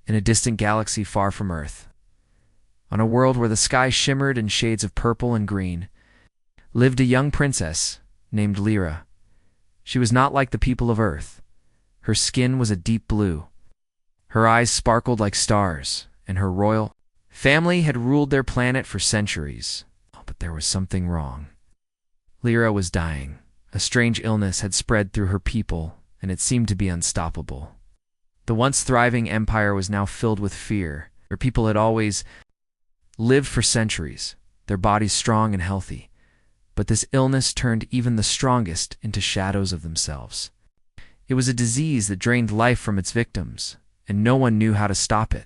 in a distant galaxy far from Earth. On a world where the sky shimmered in shades of purple and green, lived a young princess named Lyra. She was not like the people of Earth. Her skin was a deep blue. Her eyes sparkled like stars, and her royal family had ruled their planet for centuries. But there was something wrong. Lyra was dying. A strange illness had spread through her people, and it seemed to be unstoppable. The once thriving empire was now filled with fear. Her people had always lived for centuries, their bodies strong and healthy. But this illness turned even the strongest into shadows of themselves. It was a disease that drained life from its victims, and no one knew how to stop it.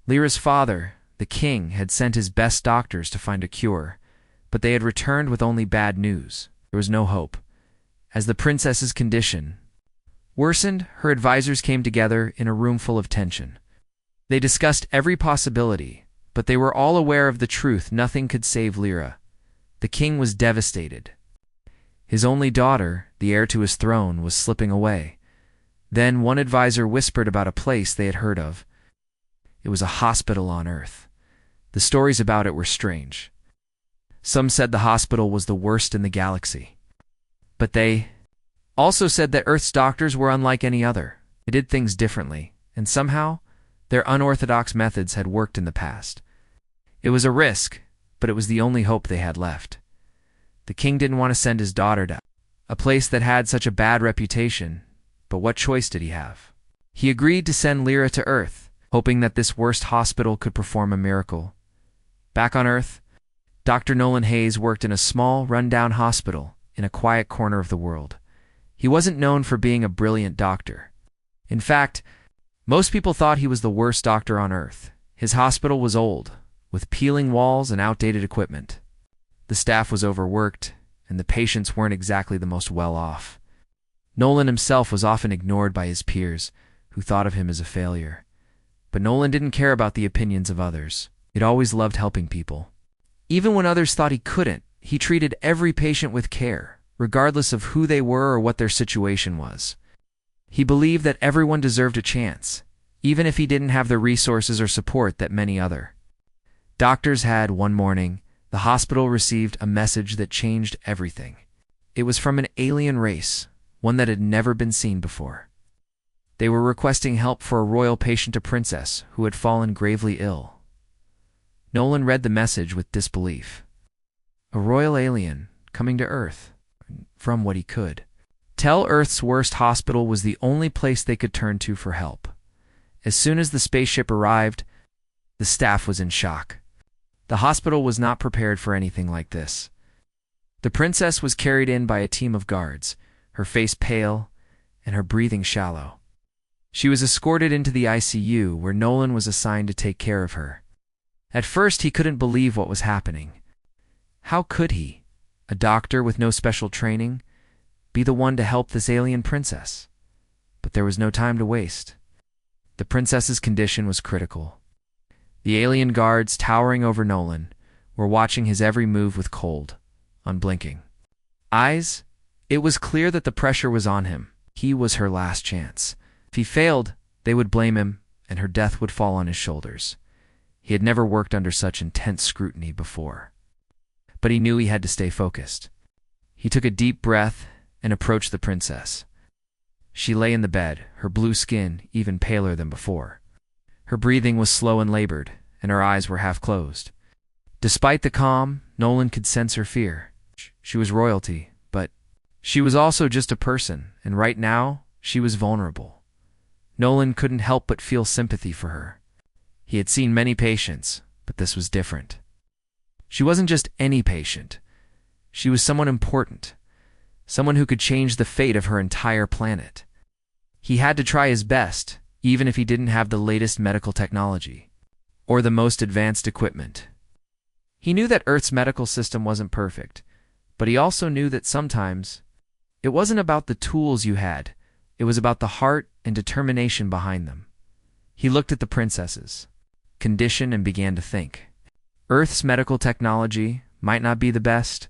Lyra's father, the king, had sent his best doctors to find a cure, but they had returned with only bad news. There was no hope. As the princess's condition worsened, her advisors came together in a room full of tension. They discussed every possibility, but they were all aware of the truth: nothing could save Lyra. The king was devastated. His only daughter, the heir to his throne, was slipping away. Then one advisor whispered about a place they had heard of. It was a hospital on Earth. The stories about it were strange. Some said the hospital was the worst in the galaxy. But they also said that Earth's doctors were unlike any other. They did things differently, and somehow their unorthodox methods had worked in the past. It was a risk, but it was the only hope they had left. The king didn't want to send his daughter to a place that had such a bad reputation, but what choice did he have? He agreed to send Lyra to Earth, hoping that this worst hospital could perform a miracle. Back on Earth, Dr. Nolan Hayes worked in a small, run-down hospital in a quiet corner of the world. He wasn't known for being a brilliant doctor. In fact, most people thought he was the worst doctor on Earth. His hospital was old, with peeling walls and outdated equipment. The staff was overworked, and the patients weren't exactly the most well-off. Nolan himself was often ignored by his peers, who thought of him as a failure. But Nolan didn't care about the opinions of others. He'd always loved helping people. Even when others thought he couldn't, he treated every patient with care, regardless of who they were or what their situation was. He believed that everyone deserved a chance, even if he didn't have the resources or support that many other doctors had. One morning, the hospital received a message that changed everything. It was from an alien race, one that had never been seen before. They were requesting help for a royal patient, a princess who had fallen gravely ill. Nolan read the message with disbelief. A royal alien coming to Earth, from what he could tell, Earth's worst hospital was the only place they could turn to for help. As soon as the spaceship arrived, the staff was in shock. The hospital was not prepared for anything like this. The princess was carried in by a team of guards, her face pale and her breathing shallow. She was escorted into the ICU, where Nolan was assigned to take care of her. At first, he couldn't believe what was happening. How could he, a doctor with no special training, be the one to help this alien princess? But there was no time to waste. The princess's condition was critical. The alien guards, towering over Nolan, were watching his every move with cold, unblinking eyes. It was clear that the pressure was on him. He was her last chance. If he failed, they would blame him, and her death would fall on his shoulders. He had never worked under such intense scrutiny before. But he knew he had to stay focused. He took a deep breath and approached the princess. She lay in the bed, her blue skin even paler than before. Her breathing was slow and labored, and her eyes were half closed. Despite the calm, Nolan could sense her fear. She was royalty, but she was also just a person, and right now, she was vulnerable. Nolan couldn't help but feel sympathy for her. He had seen many patients, but this was different. She wasn't just any patient. She was someone important, someone who could change the fate of her entire planet. He had to try his best, even if he didn't have the latest medical technology or the most advanced equipment. He knew that Earth's medical system wasn't perfect, but he also knew that sometimes it wasn't about the tools you had, it was about the heart and determination behind them. He looked at the princess's condition and began to think. Earth's medical technology might not be the best,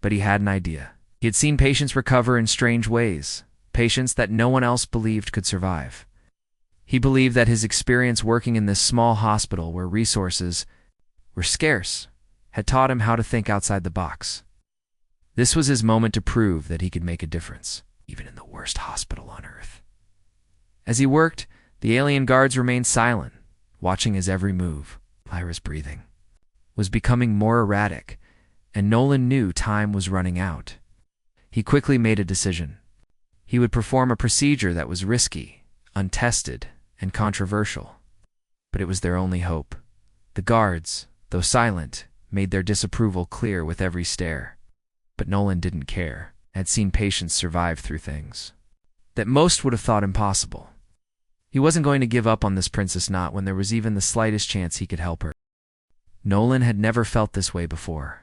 but he had an idea. He had seen patients recover in strange ways, patients that no one else believed could survive. He believed that his experience working in this small hospital where resources were scarce had taught him how to think outside the box. This was his moment to prove that he could make a difference, even in the worst hospital on Earth. As he worked, the alien guards remained silent, watching his every move. Lyra's breathing was becoming more erratic, and Nolan knew time was running out. He quickly made a decision. He would perform a procedure that was risky, untested, and controversial. But it was their only hope. The guards, though silent, made their disapproval clear with every stare. But Nolan didn't care. Had seen patients survive through things that most would have thought impossible. He wasn't going to give up on this princess, not when there was even the slightest chance he could help her. Nolan had never felt this way before.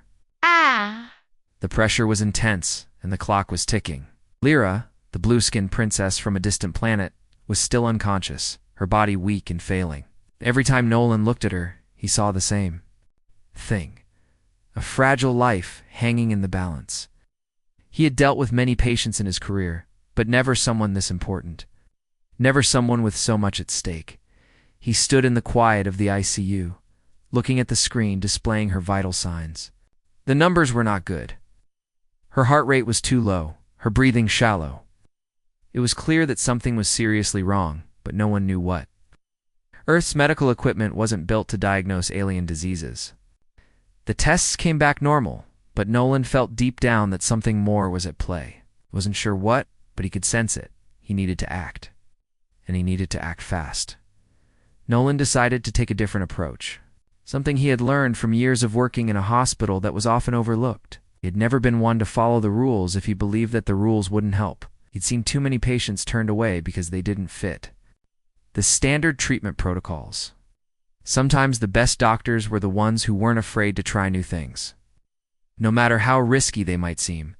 The pressure was intense, and the clock was ticking. Lyra, the blue-skinned princess from a distant planet, was still unconscious, her body weak and failing. Every time Nolan looked at her, he saw the same thing. A fragile life hanging in the balance. He had dealt with many patients in his career, but never someone this important. Never someone with so much at stake. He stood in the quiet of the ICU, looking at the screen displaying her vital signs. The numbers were not good. Her heart rate was too low, her breathing shallow. It was clear that something was seriously wrong, but no one knew what. Earth's medical equipment wasn't built to diagnose alien diseases. The tests came back normal, but Nolan felt deep down that something more was at play. Wasn't sure what, but he could sense it. He needed to act. And he needed to act fast. Nolan decided to take a different approach. Something he had learned from years of working in a hospital that was often overlooked. He had never been one to follow the rules if he believed that the rules wouldn't help. He'd seen too many patients turned away because they didn't fit the standard treatment protocols. Sometimes the best doctors were the ones who weren't afraid to try new things. No matter how risky they might seem,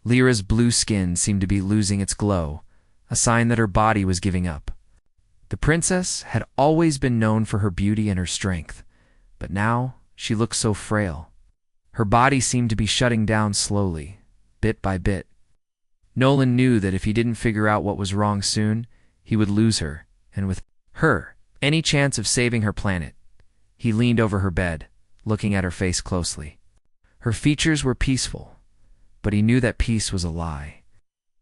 Lyra's blue skin seemed to be losing its glow, a sign that her body was giving up. The princess had always been known for her beauty and her strength, but now she looked so frail. Her body seemed to be shutting down slowly, bit by bit. Nolan knew that if he didn't figure out what was wrong soon, he would lose her, and with her, any chance of saving her planet. He leaned over her bed, looking at her face closely. Her features were peaceful, but he knew that peace was a lie.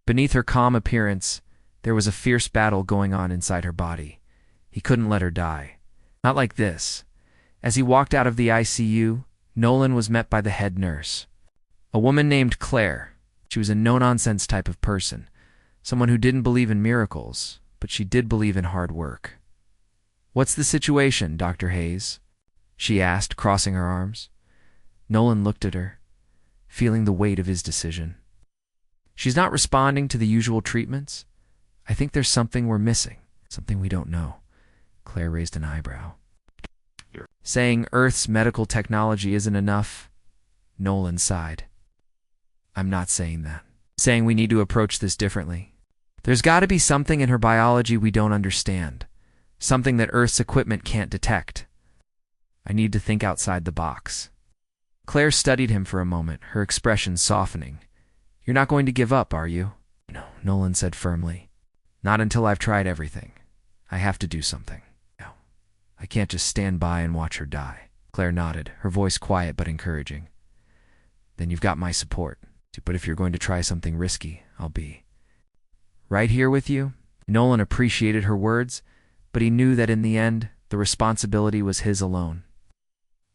Beneath her calm appearance, there was a fierce battle going on inside her body. He couldn't let her die. Not like this. As he walked out of the ICU, Nolan was met by the head nurse. A woman named Claire. She was a no-nonsense type of person. Someone who didn't believe in miracles, but she did believe in hard work. "What's the situation, Dr. Hayes?" she asked, crossing her arms. Nolan looked at her, feeling the weight of his decision. "She's not responding to the usual treatments. I think there's something we're missing, something we don't know." Claire raised an eyebrow. "Saying Earth's medical technology isn't enough?" Nolan sighed. "I'm not saying that. I'm saying we need to approach this differently. There's got to be something in her biology we don't understand, something that Earth's equipment can't detect. I need to think outside the box." Claire studied him for a moment, her expression softening. "You're not going to give up, are you?" "No," Nolan said firmly. "Not until I've tried everything. I have to do something. No, I can't just stand by and watch her die." Claire nodded, her voice quiet but encouraging. "Then you've got my support. But if you're going to try something risky, I'll be right here with you." Nolan appreciated her words, but he knew that in the end, the responsibility was his alone.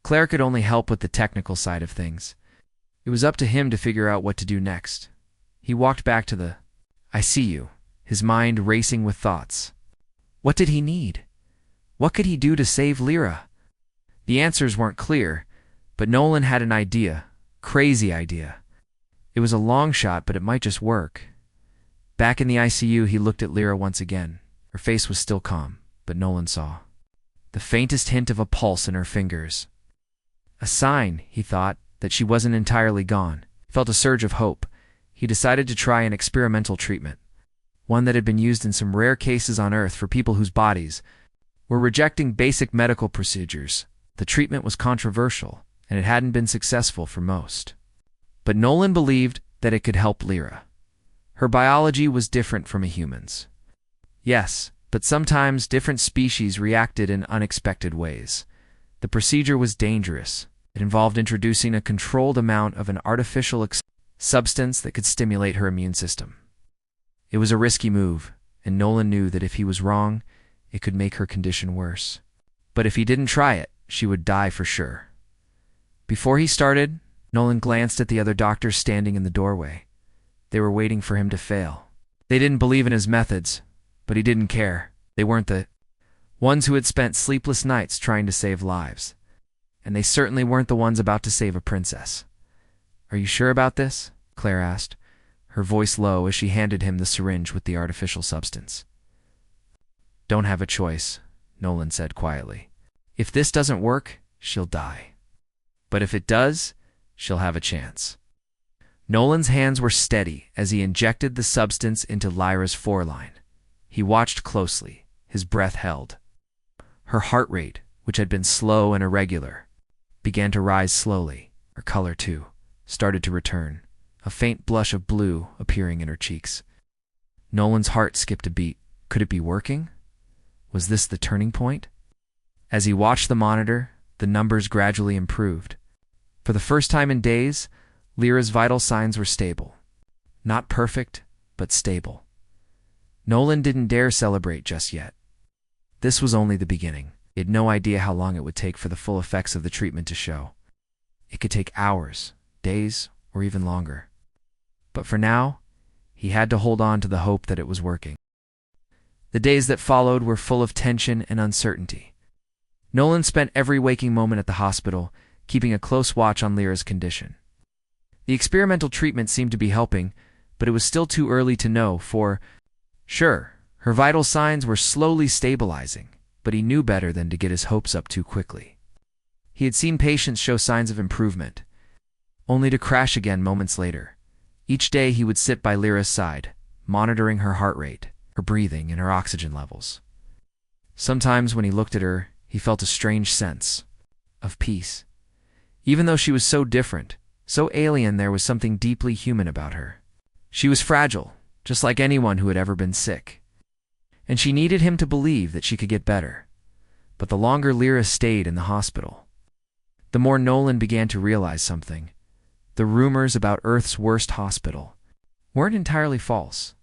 Claire could only help with the technical side of things. It was up to him to figure out what to do next. He walked back to the ICU, his mind racing with thoughts. What did he need? What could he do to save Lyra? The answers weren't clear, but Nolan had an idea, crazy idea. It was a long shot, but it might just work. Back in the ICU, he looked at Lyra once again. Her face was still calm, but Nolan saw the faintest hint of a pulse in her fingers. A sign, he thought, that she wasn't entirely gone. He felt a surge of hope. He decided to try an experimental treatment, one that had been used in some rare cases on Earth for people whose bodies were rejecting basic medical procedures. The treatment was controversial, and it hadn't been successful for most. But Nolan believed that it could help Lyra. Her biology was different from a human's. Yes, But sometimes different species reacted in unexpected ways. The procedure was dangerous. It involved introducing a controlled amount of an artificial substance that could stimulate her immune system. It was a risky move, and Nolan knew that if he was wrong, it could make her condition worse. But if he didn't try it, she would die for sure. Before he started, Nolan glanced at the other doctors standing in the doorway. They were waiting for him to fail. They didn't believe in his methods, but he didn't care. They weren't the ones who had spent sleepless nights trying to save lives. And they certainly weren't the ones about to save a princess. "Are you sure about this?" Claire asked, her voice low as she handed him the syringe with the artificial substance. "Don't have a choice," Nolan said quietly. "If this doesn't work, she'll die. But if it does, she'll have a chance." Nolan's hands were steady as he injected the substance into Lyra's foreline. He watched closely, his breath held. Her heart rate, which had been slow and irregular, began to rise slowly. Her color, too, started to return, a faint blush of blue appearing in her cheeks. Nolan's heart skipped a beat. Could it be working? Was this the turning point? As he watched the monitor, the numbers gradually improved. For the first time in days, Lyra's vital signs were stable. Not perfect, but stable. Nolan didn't dare celebrate just yet. This was only the beginning. He had no idea how long it would take for the full effects of the treatment to show. It could take hours, days, or even longer. But for now, he had to hold on to the hope that it was working. The days that followed were full of tension and uncertainty. Nolan spent every waking moment at the hospital, keeping a close watch on Lyra's condition. The experimental treatment seemed to be helping, but it was still too early to know for sure. Her vital signs were slowly stabilizing, but he knew better than to get his hopes up too quickly. He had seen patients show signs of improvement, only to crash again moments later. Each day he would sit by Lyra's side, monitoring her heart rate, her breathing, and her oxygen levels. Sometimes when he looked at her, he felt a strange sense of peace. Even though she was so different, so alien, there was something deeply human about her. She was fragile, just like anyone who had ever been sick. And she needed him to believe that she could get better. But the longer Lyra stayed in the hospital, the more Nolan began to realize something. The rumors about Earth's worst hospital weren't entirely false.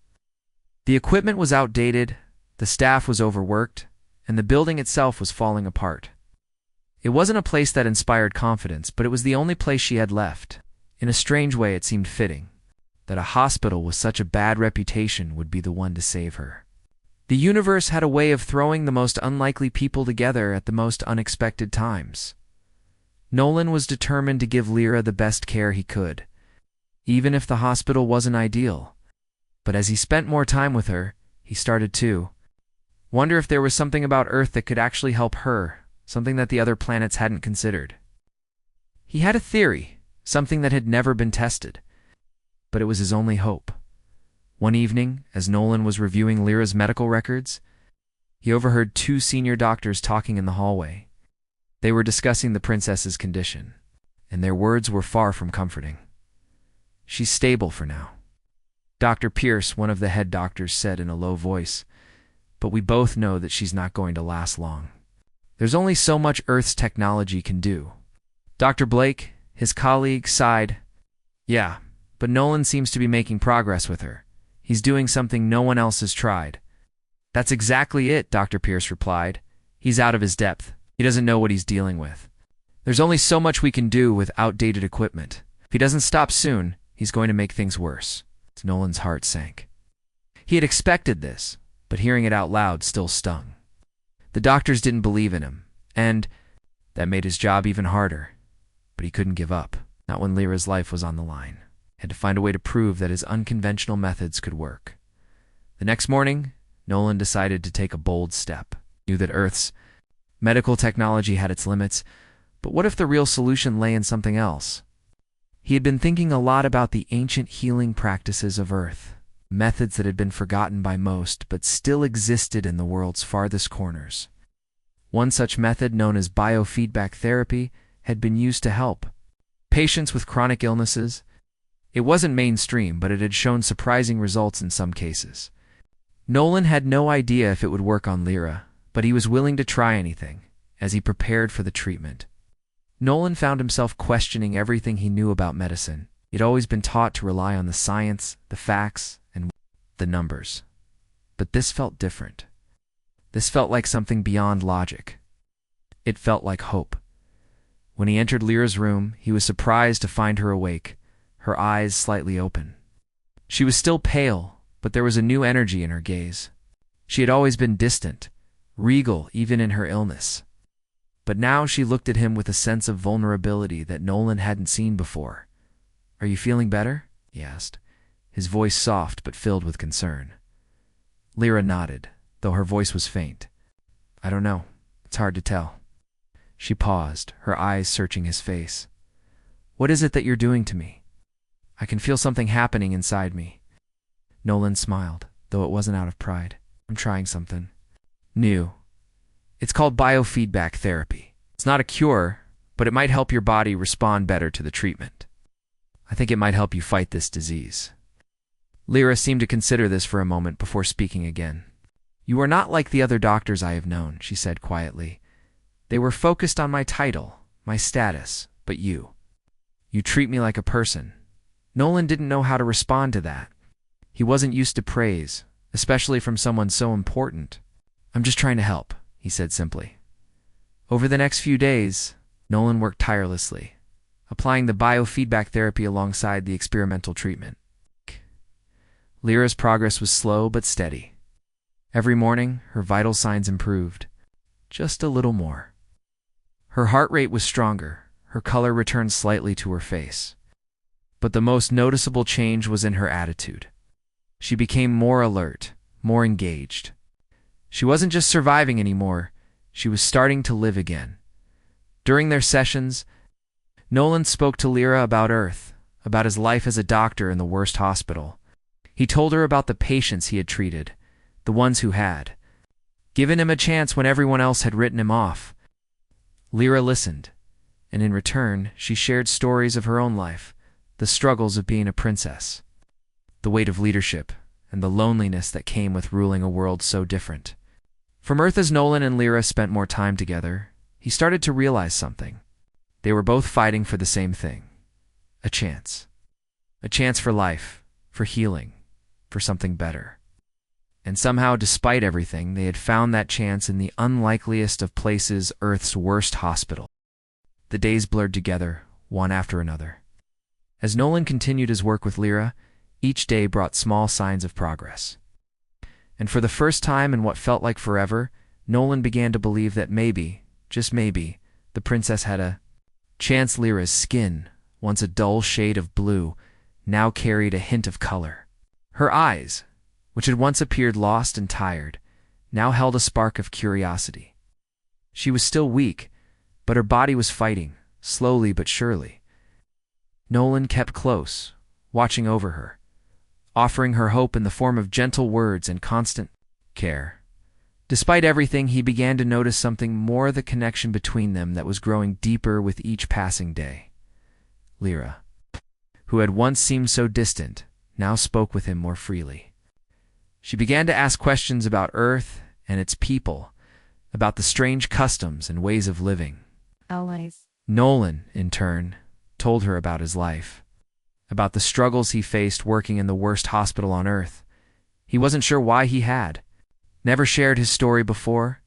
The equipment was outdated, the staff was overworked, and the building itself was falling apart. It wasn't a place that inspired confidence, but it was the only place she had left. In a strange way, it seemed fitting that a hospital with such a bad reputation would be the one to save her. The universe had a way of throwing the most unlikely people together at the most unexpected times. Nolan was determined to give Lyra the best care he could, even if the hospital wasn't ideal. But as he spent more time with her, he started to wonder if there was something about Earth that could actually help her, something that the other planets hadn't considered. He had a theory, something that had never been tested, but it was his only hope. One evening, as Nolan was reviewing Lyra's medical records, he overheard two senior doctors talking in the hallway. They were discussing the princess's condition, and their words were far from comforting. "She's stable for now," Dr. Pierce, one of the head doctors, said in a low voice, "but we both know that she's not going to last long. There's only so much Earth's technology can do." Dr. Blake, his colleague, sighed. "Yeah, but Nolan seems to be making progress with her. He's doing something no one else has tried." "That's exactly it," Dr. Pierce replied. "He's out of his depth. He doesn't know what he's dealing with. There's only so much we can do with outdated equipment. If he doesn't stop soon, he's going to make things worse." Nolan's heart sank. He had expected this, but hearing it out loud still stung. The doctors didn't believe in him, and that made his job even harder. But he couldn't give up, not when Lyra's life was on the line. He had to find a way to prove that his unconventional methods could work. The next morning, Nolan decided to take a bold step. He knew that Earth's medical technology had its limits, but what if the real solution lay in something else? He had been thinking a lot about the ancient healing practices of Earth, methods that had been forgotten by most but still existed in the world's farthest corners. One such method, known as biofeedback therapy, had been used to help patients with chronic illnesses. It wasn't mainstream, but it had shown surprising results in some cases. Nolan had no idea if it would work on Lyra, but he was willing to try anything as he prepared for the treatment. Nolan found himself questioning everything he knew about medicine. He'd always been taught to rely on the science, the facts, and the numbers. But this felt different. This felt like something beyond logic. It felt like hope. When he entered Lyra's room, he was surprised to find her awake, her eyes slightly open. She was still pale, but there was a new energy in her gaze. She had always been distant, regal even in her illness. But now she looked at him with a sense of vulnerability that Nolan hadn't seen before. "Are you feeling better?" he asked, his voice soft but filled with concern. Lyra nodded, though her voice was faint. "I don't know. It's hard to tell." She paused, her eyes searching his face. "What is it that you're doing to me? I can feel something happening inside me." Nolan smiled, though it wasn't out of pride. "I'm trying something new. It's called biofeedback therapy. It's not a cure, but it might help your body respond better to the treatment. I think it might help you fight this disease." Lyra seemed to consider this for a moment before speaking again. "You are not like the other doctors I have known," she said quietly. "They were focused on my title, my status, but you treat me like a person." Nolan didn't know how to respond to that. He wasn't used to praise, especially from someone so important. "I'm just trying to help," he said simply. Over the next few days, Nolan worked tirelessly, applying the biofeedback therapy alongside the experimental treatment. Lyra's progress was slow but steady. Every morning, her vital signs improved, just a little more. Her heart rate was stronger, her color returned slightly to her face. But the most noticeable change was in her attitude. She became more alert, more engaged. She wasn't just surviving anymore, she was starting to live again. During their sessions, Nolan spoke to Lyra about Earth, about his life as a doctor in the worst hospital. He told her about the patients he had treated, the ones who had given him a chance when everyone else had written him off. Lyra listened, and in return, she shared stories of her own life, the struggles of being a princess, the weight of leadership, and the loneliness that came with ruling a world so different. From Earth, as Nolan and Lyra spent more time together, he started to realize something. They were both fighting for the same thing. A chance. A chance for life, for healing, for something better. And somehow, despite everything, they had found that chance in the unlikeliest of places, Earth's worst hospital. The days blurred together, one after another. As Nolan continued his work with Lyra, each day brought small signs of progress. And for the first time in what felt like forever, Nolan began to believe that maybe, just maybe, the princess had a chance. Lyra's skin, once a dull shade of blue, now carried a hint of color. Her eyes, which had once appeared lost and tired, now held a spark of curiosity. She was still weak, but her body was fighting, slowly but surely. Nolan kept close, watching over her, offering her hope in the form of gentle words and constant care. Despite everything, he began to notice something more, the connection between them that was growing deeper with each passing day. Lyra, who had once seemed so distant, now spoke with him more freely. She began to ask questions about Earth and its people, about the strange customs and ways of living. Always. Nolan, in turn, told her about his life, about the struggles he faced working in the worst hospital on Earth. He wasn't sure why he had never shared his story before.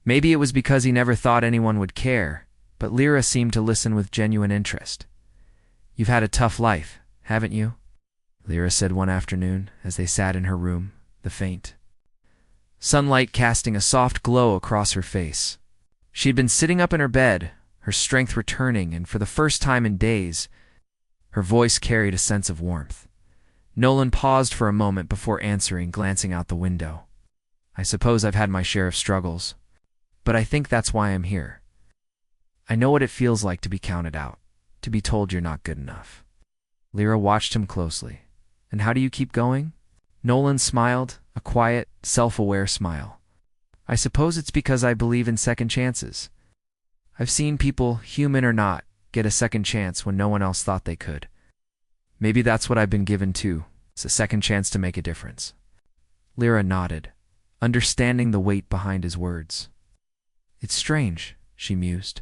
Maybe it was because he never thought anyone would care, but Lyra seemed to listen with genuine interest. "You've had a tough life, haven't you?" Lyra said one afternoon as they sat in her room, the faint sunlight casting a soft glow across her face. She had been sitting up in her bed, her strength returning, and for the first time in days, her voice carried a sense of warmth. Nolan paused for a moment before answering, glancing out the window. "I suppose I've had my share of struggles, but I think that's why I'm here. I know what it feels like to be counted out, to be told you're not good enough." Lyra watched him closely. "And how do you keep going?" Nolan smiled, a quiet, self-aware smile. "I suppose it's because I believe in second chances. I've seen people, human or not, get a second chance when no one else thought they could. Maybe that's what I've been given too. It's a second chance to make a difference." Lyra nodded, understanding the weight behind his words. It's strange, she mused.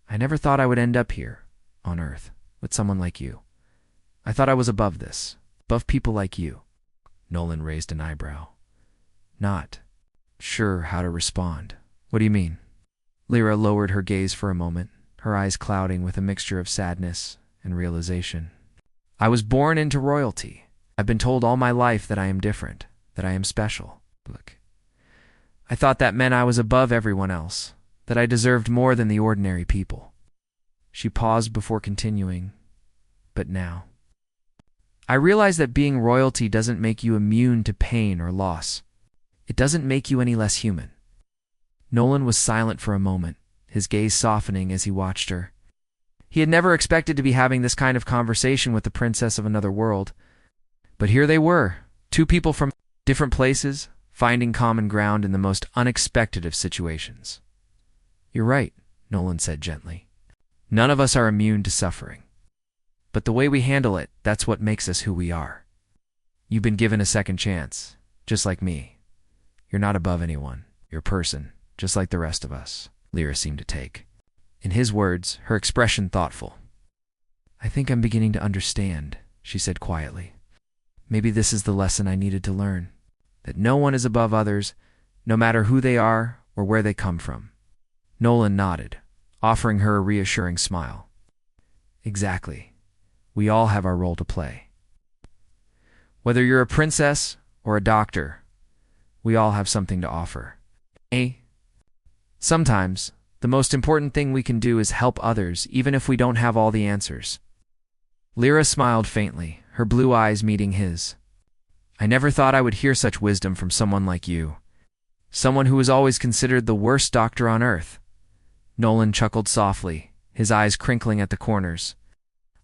I never thought I would end up here, on Earth, with someone like you. I thought I was above this, above people like you. Nolan raised an eyebrow, not sure how to respond. What do you mean? Lyra lowered her gaze for a moment, her eyes clouding with a mixture of sadness and realization. I was born into royalty. I've been told all my life that I am different, that I am special. Look, I thought that meant I was above everyone else, that I deserved more than the ordinary people. She paused before continuing, but now. I realize that being royalty doesn't make you immune to pain or loss. It doesn't make you any less human. Nolan was silent for a moment, his gaze softening as he watched her. He had never expected to be having this kind of conversation with the princess of another world. But here they were, two people from different places, finding common ground in the most unexpected of situations. You're right, Nolan said gently. None of us are immune to suffering. But the way we handle it, that's what makes us who we are. You've been given a second chance, just like me. You're not above anyone. You're a person, just like the rest of us, Lyra seemed to take. In his words, her expression thoughtful. I think I'm beginning to understand, she said quietly. Maybe this is the lesson I needed to learn, that no one is above others, no matter who they are or where they come from. Nolan nodded, offering her a reassuring smile. Exactly. We all have our role to play. Whether you're a princess or a doctor, we all have something to offer. Sometimes, the most important thing we can do is help others, even if we don't have all the answers. Lyra smiled faintly, her blue eyes meeting his. I never thought I would hear such wisdom from someone like you. Someone who was always considered the worst doctor on Earth. Nolan chuckled softly, his eyes crinkling at the corners.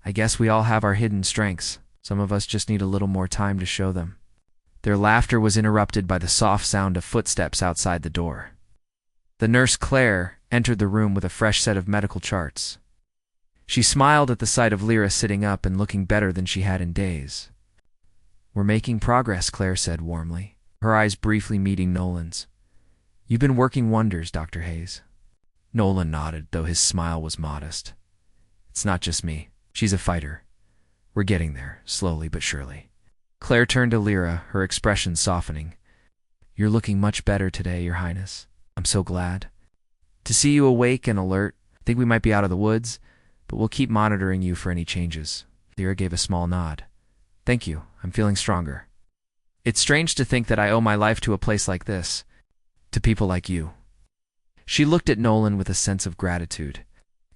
I guess we all have our hidden strengths. Some of us just need a little more time to show them. Their laughter was interrupted by the soft sound of footsteps outside the door. The nurse Claire entered the room with a fresh set of medical charts. She smiled at the sight of Lyra sitting up and looking better than she had in days. We're making progress, Claire said warmly, her eyes briefly meeting Nolan's. You've been working wonders, Dr. Hayes. Nolan nodded, though his smile was modest. It's not just me. She's a fighter. We're getting there, slowly but surely. Claire turned to Lyra, her expression softening. You're looking much better today, Your Highness. I'm so glad. To see you awake and alert, I think we might be out of the woods, but we'll keep monitoring you for any changes. Lyra gave a small nod. Thank you. I'm feeling stronger. It's strange to think that I owe my life to a place like this, to people like you. She looked at Nolan with a sense of gratitude.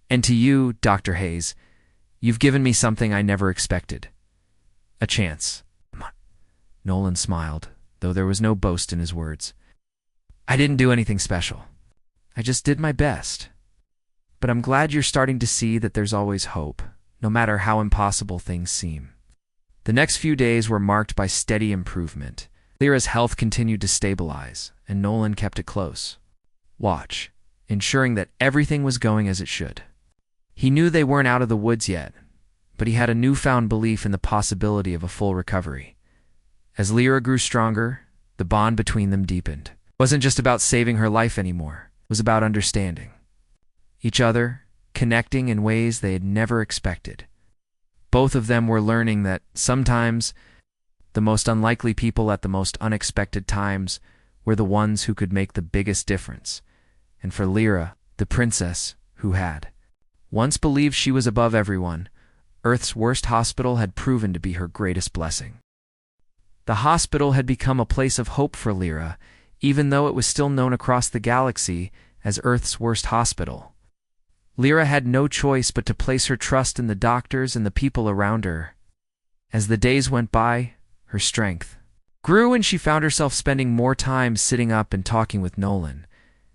And to you, Dr. Hayes, you've given me something I never expected. A chance. Nolan smiled, though there was no boast in his words. I didn't do anything special. I just did my best. But I'm glad you're starting to see that there's always hope, no matter how impossible things seem. The next few days were marked by steady improvement. Lyra's health continued to stabilize, and Nolan kept it close. Watch, ensuring that everything was going as it should. He knew they weren't out of the woods yet, but he had a newfound belief in the possibility of a full recovery. As Lyra grew stronger, the bond between them deepened. It wasn't just about saving her life anymore. It was about understanding each other, connecting in ways they had never expected. Both of them were learning that sometimes the most unlikely people at the most unexpected times were the ones who could make the biggest difference. And for Lyra, the princess who had once believed she was above everyone, Earth's worst hospital had proven to be her greatest blessing. The hospital had become a place of hope for Lyra, even though it was still known across the galaxy as Earth's worst hospital. Lyra had no choice but to place her trust in the doctors and the people around her. As the days went by, her strength grew and she found herself spending more time sitting up and talking with Nolan.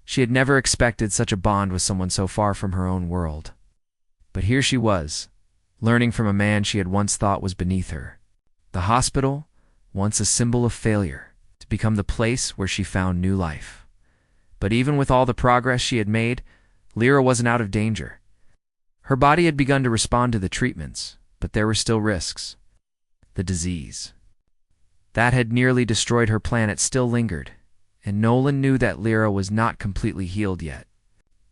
She had never expected such a bond with someone so far from her own world. But here she was, learning from a man she had once thought was beneath her. The hospital, once a symbol of failure, to become the place where she found new life. But even with all the progress she had made, Lyra wasn't out of danger. Her body had begun to respond to the treatments, but there were still risks. The disease. that had nearly destroyed her planet still lingered, and Nolan knew that Lyra was not completely healed yet.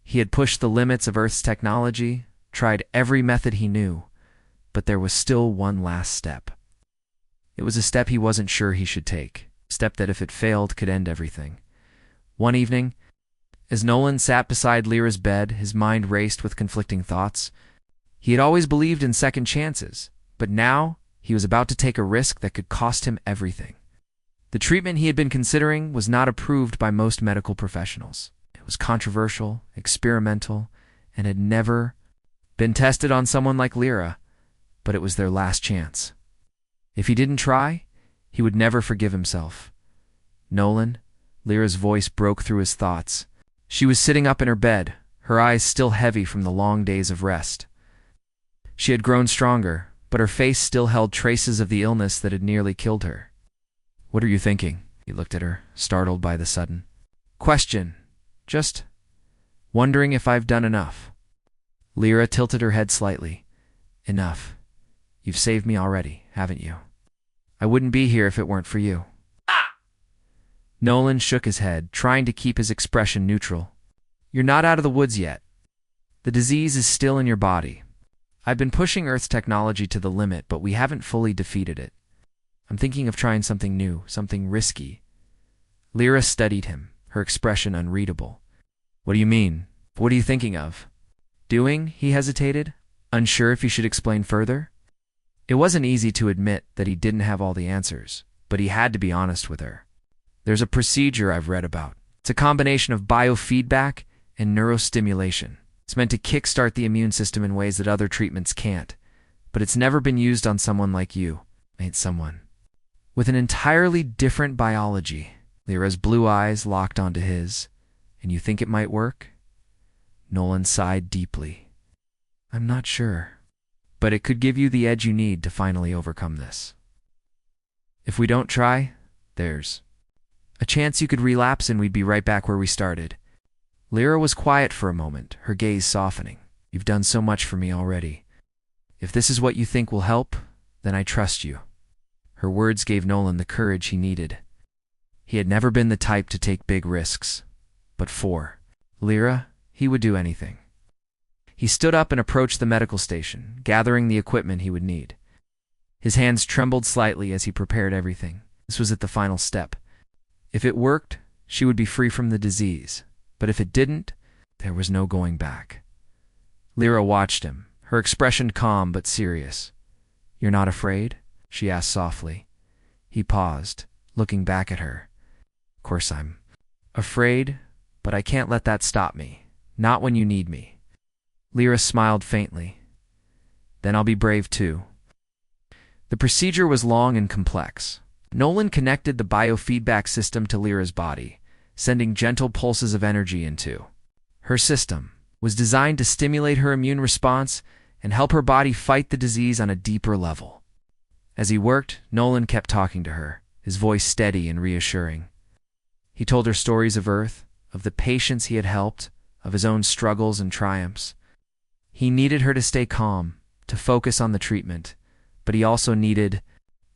He had pushed the limits of Earth's technology, tried every method he knew, but there was still one last step. It was a step he wasn't sure he should take, a step that if it failed could end everything. One evening, as Nolan sat beside Lyra's bed, his mind raced with conflicting thoughts. He had always believed in second chances, but now he was about to take a risk that could cost him everything. The treatment he had been considering was not approved by most medical professionals. It was controversial, experimental, and had never been tested on someone like Lyra, but it was their last chance. If he didn't try, he would never forgive himself. Nolan, Lyra's voice broke through his thoughts. She was sitting up in her bed, her eyes still heavy from the long days of rest. She had grown stronger, but her face still held traces of the illness that had nearly killed her. "What are you thinking?" He looked at her, startled by the sudden question. "Just wondering if I've done enough." Lyra tilted her head slightly. "Enough. You've saved me already, haven't you? I wouldn't be here if it weren't for you." Nolan shook his head, trying to keep his expression neutral. "You're not out of the woods yet. The disease is still in your body. I've been pushing Earth's technology to the limit, but we haven't fully defeated it. I'm thinking of trying something new, something risky." Lyra studied him, her expression unreadable. "What do you mean? What are you thinking of?" "Doing?" He hesitated, unsure if he should explain further. It wasn't easy to admit that he didn't have all the answers, but he had to be honest with her. "There's a procedure I've read about. It's a combination of biofeedback and neurostimulation. It's meant to kickstart the immune system in ways that other treatments can't, but it's never been used on someone like you." Ain't someone with an entirely different biology. Lyra's blue eyes locked onto his. "And you think it might work?" Nolan sighed deeply. "I'm not sure, but it could give you the edge you need to finally overcome this. If we don't try, there's a chance you could relapse and we'd be right back where we started." Lyra was quiet for a moment, her gaze softening. "You've done so much for me already. If this is what you think will help, then I trust you." Her words gave Nolan the courage he needed. He had never been the type to take big risks, but for Lyra, he would do anything. He stood up and approached the medical station, gathering the equipment he would need. His hands trembled slightly as he prepared everything. This was at the final step. If it worked, she would be free from the disease. But if it didn't, there was no going back. Lyra watched him, her expression calm but serious. "You're not afraid?" she asked softly. He paused, looking back at her. "Of course I'm afraid, but I can't let that stop me. Not when you need me." Lyra smiled faintly. "Then I'll be brave too." The procedure was long and complex. Nolan connected the biofeedback system to Lyra's body, sending gentle pulses of energy into her system. Was designed to stimulate her immune response and help her body fight the disease on a deeper level. As he worked, Nolan kept talking to her, his voice steady and reassuring. He told her stories of Earth, of the patients he had helped, of his own struggles and triumphs. He needed her to stay calm, to focus on the treatment, but he also needed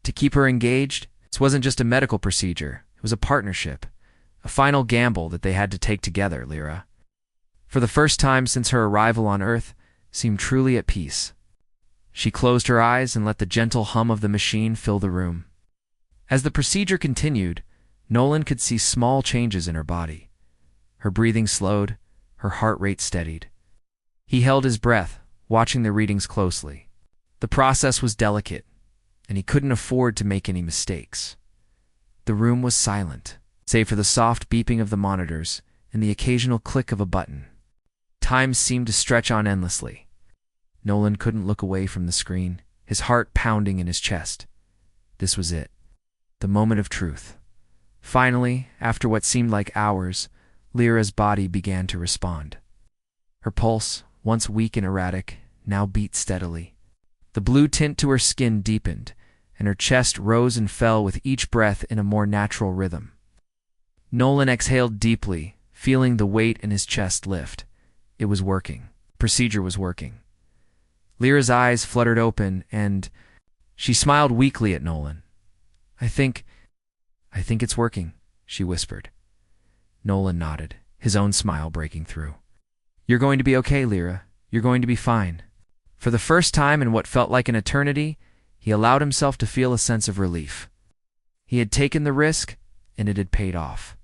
to keep her engaged. This wasn't just a medical procedure, it was a partnership, a final gamble that they had to take together. Lyra, for the first time since her arrival on Earth, seemed truly at peace. She closed her eyes and let the gentle hum of the machine fill the room. As the procedure continued, Nolan could see small changes in her body. Her breathing slowed, her heart rate steadied. He held his breath, watching the readings closely. The process was delicate, and he couldn't afford to make any mistakes. The room was silent, save for the soft beeping of the monitors and the occasional click of a button. Time seemed to stretch on endlessly. Nolan couldn't look away from the screen, his heart pounding in his chest. This was it, the moment of truth. Finally, after what seemed like hours, Lyra's body began to respond. Her pulse, once weak and erratic, now beat steadily. The blue tint to her skin deepened, and her chest rose and fell with each breath in a more natural rhythm. Nolan exhaled deeply, feeling the weight in his chest lift. It was working. Procedure was working. Lyra's eyes fluttered open, and she smiled weakly at Nolan. "I think I think it's working, she whispered. Nolan nodded, his own smile breaking through. You're going to be okay, Lyra. You're going to be fine. For the first time in what felt like an eternity, he allowed himself to feel a sense of relief. He had taken the risk, and it had paid off.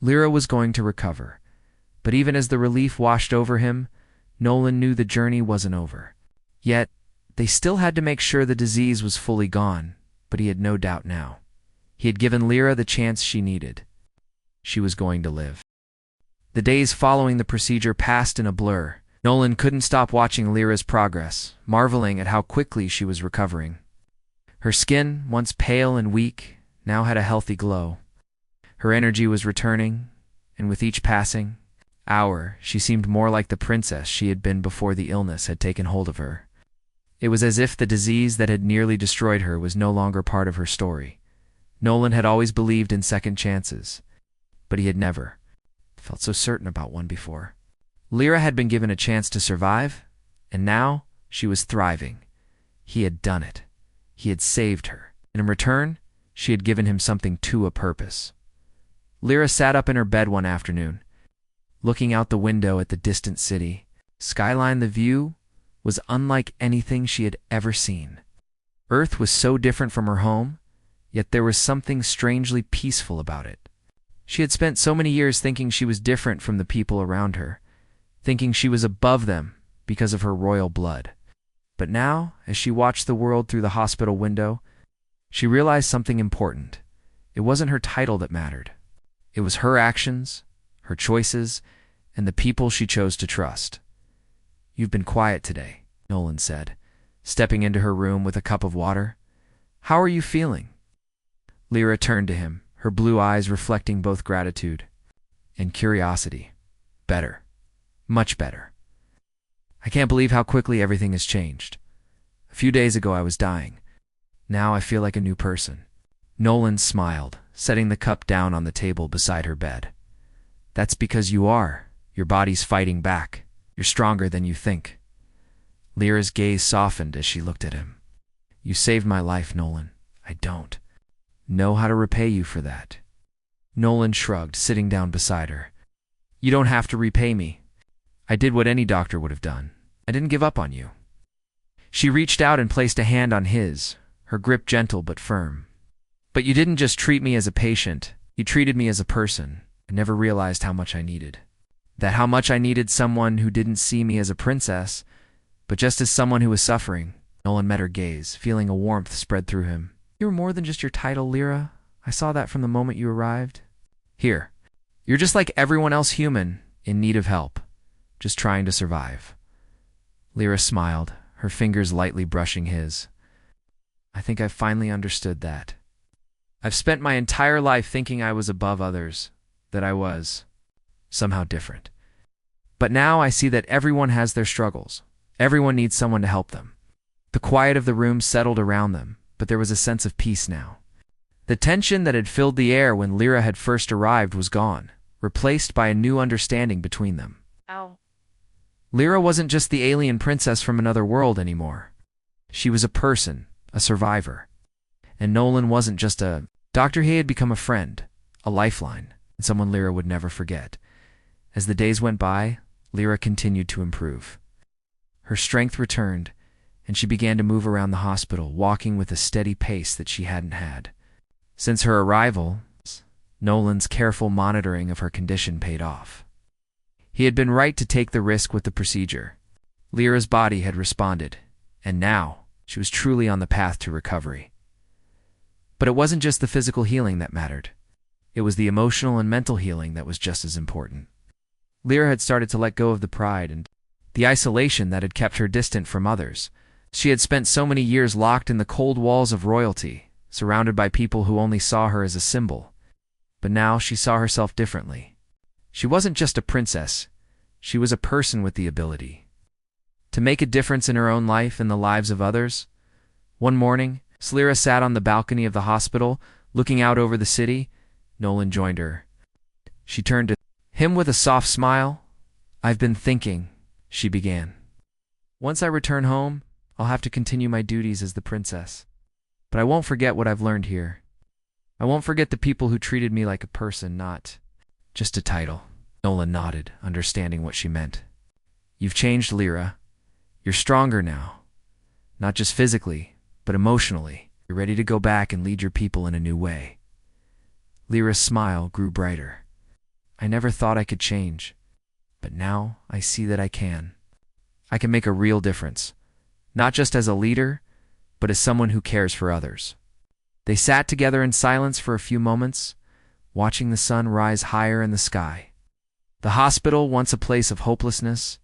Lyra was going to recover. But even as the relief washed over him, Nolan knew the journey wasn't over. Yet, they still had to make sure the disease was fully gone, but he had no doubt now. He had given Lyra the chance she needed. She was going to live. The days following the procedure passed in a blur. Nolan couldn't stop watching Lyra's progress, marveling at how quickly she was recovering. Her skin, once pale and weak, now had a healthy glow. Her energy was returning, and with each passing hour, she seemed more like the princess she had been before the illness had taken hold of her. It was as if the disease that had nearly destroyed her was no longer part of her story. Nolan had always believed in second chances, but he had never felt so certain about one before. Lyra had been given a chance to survive, and now she was thriving. He had done it. He had saved her, and in return, she had given him something to a purpose. Lyra sat up in her bed one afternoon, looking out the window at the distant city. Skyline, the view was unlike anything she had ever seen. Earth was so different from her home, yet there was something strangely peaceful about it. She had spent so many years thinking she was different from the people around her, thinking she was above them because of her royal blood. But now, as she watched the world through the hospital window, she realized something important. It wasn't her title that mattered. It was her actions, her choices, and the people she chose to trust. You've been quiet today, Nolan said, stepping into her room with a cup of water. How are you feeling? Lyra turned to him, her blue eyes reflecting both gratitude and curiosity. Better. Much better. I can't believe how quickly everything has changed. A few days ago I was dying. Now I feel like a new person. Nolan smiled, setting the cup down on the table beside her bed. That's because you are. Your body's fighting back. You're stronger than you think. Lyra's gaze softened as she looked at him. You saved my life, Nolan. I don't know how to repay you for that. Nolan shrugged, sitting down beside her. You don't have to repay me. I did what any doctor would have done. I didn't give up on you. She reached out and placed a hand on his, her grip gentle but firm. But you didn't just treat me as a patient. You treated me as a person. I never realized how much I needed. How much I needed someone who didn't see me as a princess, but just as someone who was suffering. Nolan met her gaze, feeling a warmth spread through him. You're more than just your title, Lyra. I saw that from the moment you arrived. Here. You're just like everyone else human, in need of help. Just trying to survive. Lyra smiled, her fingers lightly brushing his. I think I've finally understood that. I've spent my entire life thinking I was above others, that I was somehow different. But now I see that everyone has their struggles. Everyone needs someone to help them. The quiet of the room settled around them, but there was a sense of peace now. The tension that had filled the air when Lyra had first arrived was gone, replaced by a new understanding between them. Ow. Lyra wasn't just the alien princess from another world anymore. She was a person, a survivor. And Nolan wasn't just a doctor. He had become a friend, a lifeline, and someone Lyra would never forget. As the days went by, Lyra continued to improve. Her strength returned, and she began to move around the hospital, walking with a steady pace that she hadn't had. Since her arrival, Nolan's careful monitoring of her condition paid off. He had been right to take the risk with the procedure. Lyra's body had responded, and now she was truly on the path to recovery. But it wasn't just the physical healing that mattered. It was the emotional and mental healing that was just as important. Lyra had started to let go of the pride and the isolation that had kept her distant from others. She had spent so many years locked in the cold walls of royalty, surrounded by people who only saw her as a symbol. But now she saw herself differently. She wasn't just a princess. She was a person with the ability to make a difference in her own life and the lives of others. One morning, Lyra sat on the balcony of the hospital, looking out over the city. Nolan joined her. She turned to him with a soft smile. I've been thinking, she began. Once I return home, I'll have to continue my duties as the princess. But I won't forget what I've learned here. I won't forget the people who treated me like a person, not just a title. Nolan nodded, understanding what she meant. You've changed, Lyra. You're stronger now. Not just physically, but emotionally. You're ready to go back and lead your people in a new way. Lyra's smile grew brighter. I never thought I could change, but now I see that I can. I can make a real difference, not just as a leader, but as someone who cares for others. They sat together in silence for a few moments, watching the sun rise higher in the sky. The hospital, once a place of hopelessness,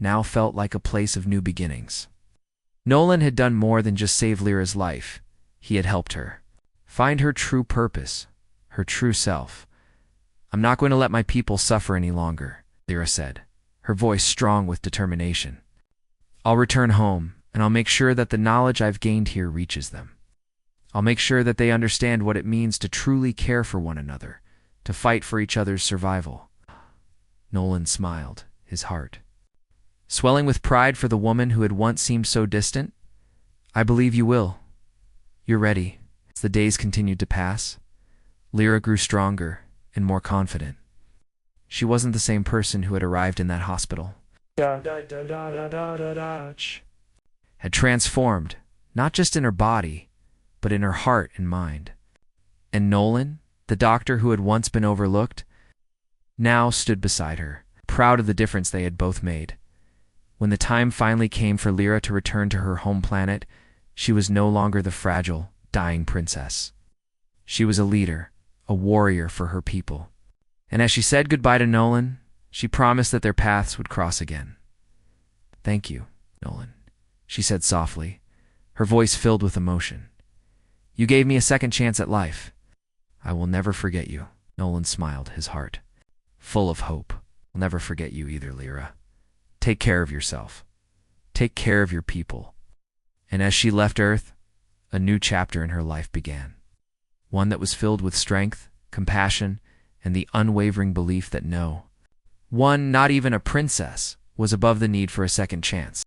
now felt like a place of new beginnings. Nolan had done more than just save Lyra's life. He had helped her find her true purpose, her true self. I'm not going to let my people suffer any longer, Lyra said, her voice strong with determination. I'll return home, and I'll make sure that the knowledge I've gained here reaches them. I'll make sure that they understand what it means to truly care for one another, to fight for each other's survival. Nolan smiled, his heart swelling with pride for the woman who had once seemed so distant. I believe you will. You're ready. As the days continued to pass, Lyra grew stronger and more confident. She wasn't the same person who had arrived in that hospital. Had transformed, not just in her body, but in her heart and mind. And Nolan, the doctor who had once been overlooked, now stood beside her, proud of the difference they had both made. When the time finally came for Lyra to return to her home planet, she was no longer the fragile, dying princess. She was a leader, a warrior for her people. And as she said goodbye to Nolan, she promised that their paths would cross again. Thank you, Nolan, she said softly, her voice filled with emotion. You gave me a second chance at life. I will never forget you. Nolan smiled, his heart full of hope. I'll never forget you either, Lyra. Take care of yourself. Take care of your people. And as she left Earth, a new chapter in her life began. One that was filled with strength, compassion, and the unwavering belief that no one, not even a princess, was above the need for a second chance.